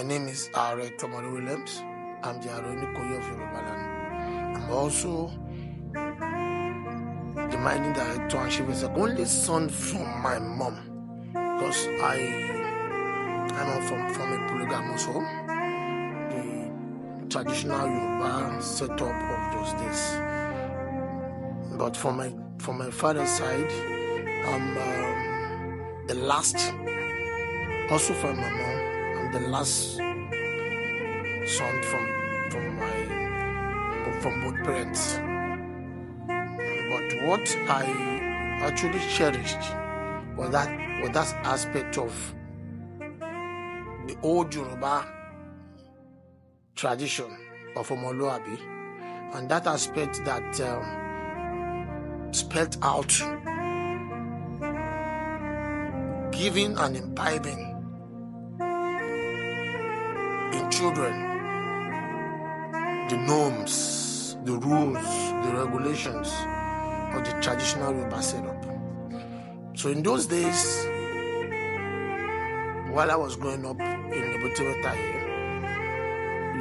name is Aare Tomori Williams. I'm the Onikoyi of Yorubaland. I'm also the managing director, and she was the only son from my mom, because I'm from a polygamous home, the traditional Yoruba setup of those days. But from my father's side, I'm the last. Also from my mom, I'm the last son from both parents. But what I actually cherished was that aspect of the old Yoruba tradition of Omoluabi, and that aspect that spelled out giving and imbibing in children the norms, the rules, the regulations of the traditional Yoruba setup. So in those days, while I was growing up in the Botemeta here,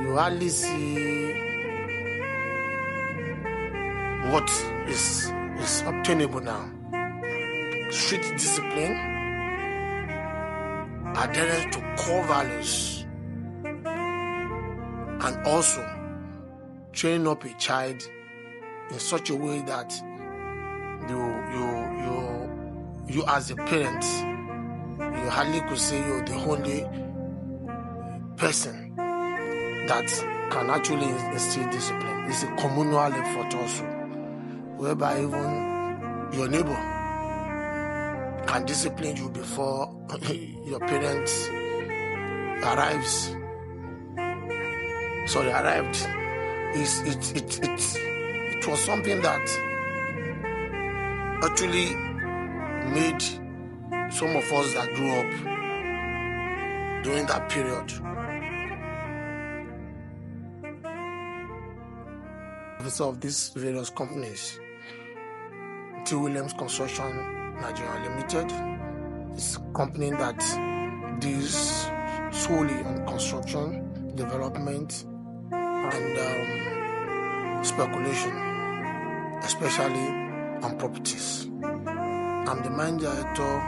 you hardly see what is obtainable now. Strict discipline, adherence to core values, and also training up a child in such a way that you as a parent, you hardly could say you're the only person that can actually instill discipline. It's a communal effort also, whereby even your neighbor can discipline you before your parents arrived. It was something that actually made some of us that grew up during that period. Of these various companies, T. Williams Construction Nigeria Limited is a company that deals solely on construction, development, and speculation, especially on properties. I'm the managing director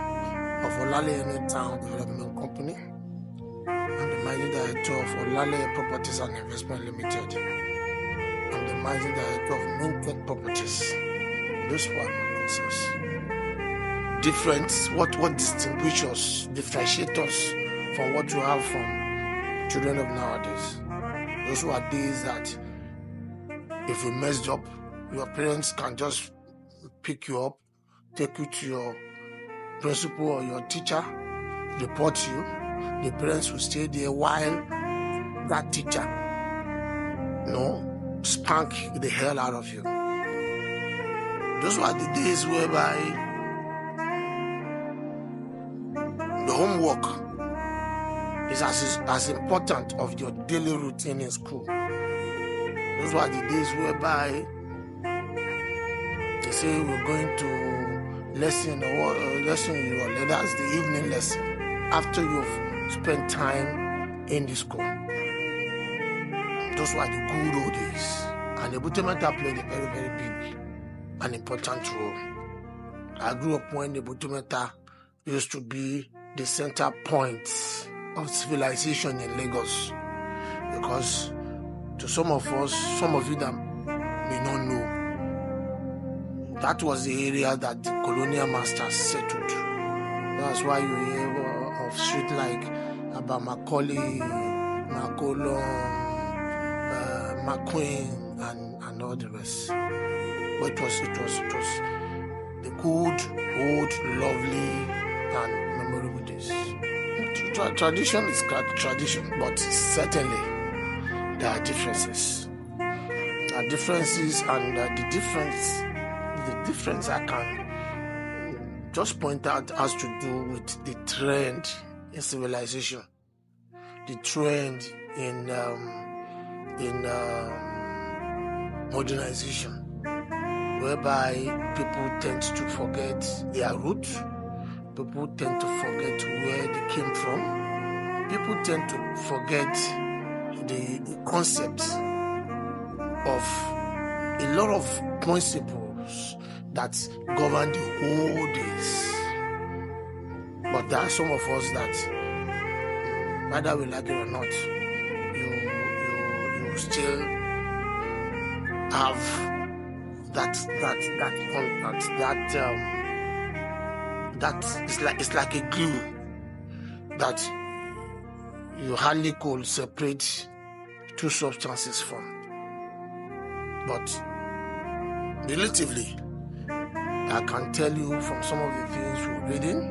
of Olaleye Town Development Company. I'm the managing director of Olaleye Properties and Investment Limited. I'm the managing director of Mintek Properties. Those were my concerns. What distinguishes us, differentiates us from what you have from children of nowadays. Those were days that if you messed up, your parents can just pick you up, take you to your principal or your teacher, report you. The parents will stay there while that teacher, spank the hell out of you. Those were the days whereby the homework is as important of your daily routine in school. Those were the days whereby they say we're going to lesson you, that's the evening lesson after you've spent time in the school. Those were the good old days, and the Botemeta played a very, very big and important role. I grew up when the Botemeta used to be the center point of civilization in Lagos, because to some of us, some of you that may not know, that was the area that the colonial masters settled. That's why you hear of streets like Macaulay, Macolon, McQueen, and all the rest. But it was the good, old, lovely, and memorable days. Tradition is tradition, but certainly there are differences. There are differences, and the difference I can just point out has to do with the trend in civilization, the trend in modernization, whereby people tend to forget their roots, people tend to forget where they came from, people tend to forget the concept of a lot of principles that govern the whole days. But there are some of us that, whether we like it or not, you still have that it's like a glue that you hardly could separate two substances from. But relatively, I can tell you from some of the things we're reading,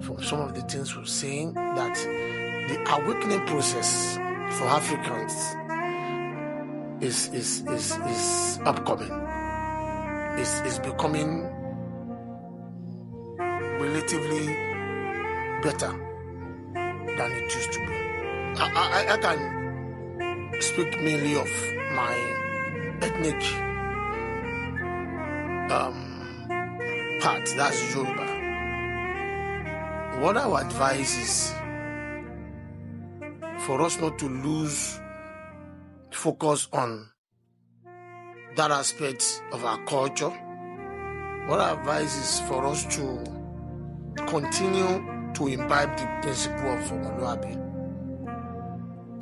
from some of the things we're seeing, that the awakening process for Africans is upcoming. Is becoming relatively better than it used to be. I can speak mainly of my ethnic part, that's Yoruba. What I would advise is for us not to lose focus on that aspect of our culture. What I advise is for us to continue to imbibe the principle of Omoluabi.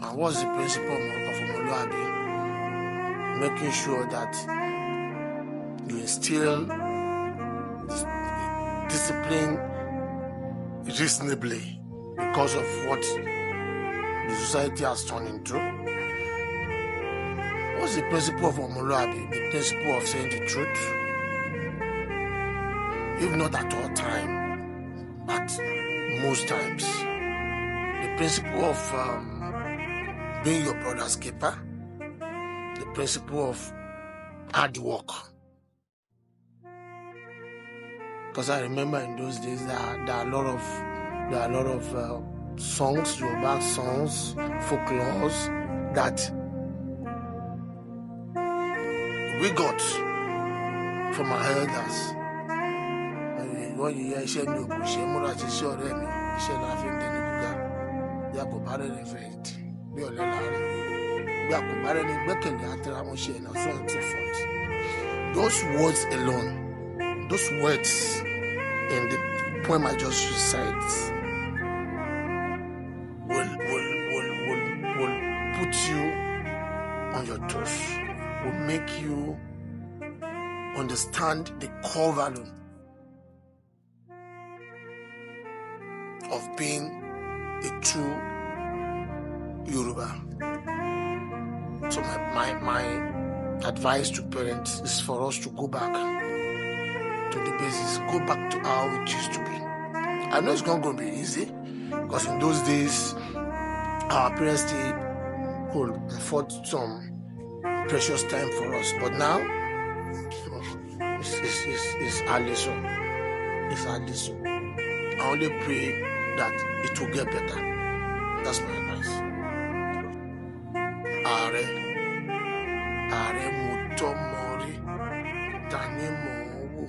And what's the principle of Omoluabi? Making sure that you instill discipline reasonably because of what the society has turned into. What's the principle of Omoluabi? The principle of saying the truth, if not at all time, but most times. The principle of being your brother's keeper. The principle of hard work. Because I remember in those days there are a lot of songs, Yoruba songs, folklores that we got from our elders. When you hear Shane Nobu, Shemura Shore, Shenafin Deniguga, Yakubare Revent, Olaleye, Yakubare Bekin, Atramoshi, and so on and so forth. Those words alone, those words in the poem I just recite, will put you on your toes, will make you understand the core value of being a true Yoruba. So my advice to parents is for us to go back to the basis, go back to how it used to be. I know it's not going to be easy, because in those days, our parents could afford some precious time for us. But now, it's hardly so. It's hardly so. I only pray that it will get better. That's my advice. Aare Tomori Tanimowo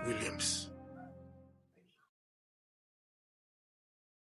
Williams.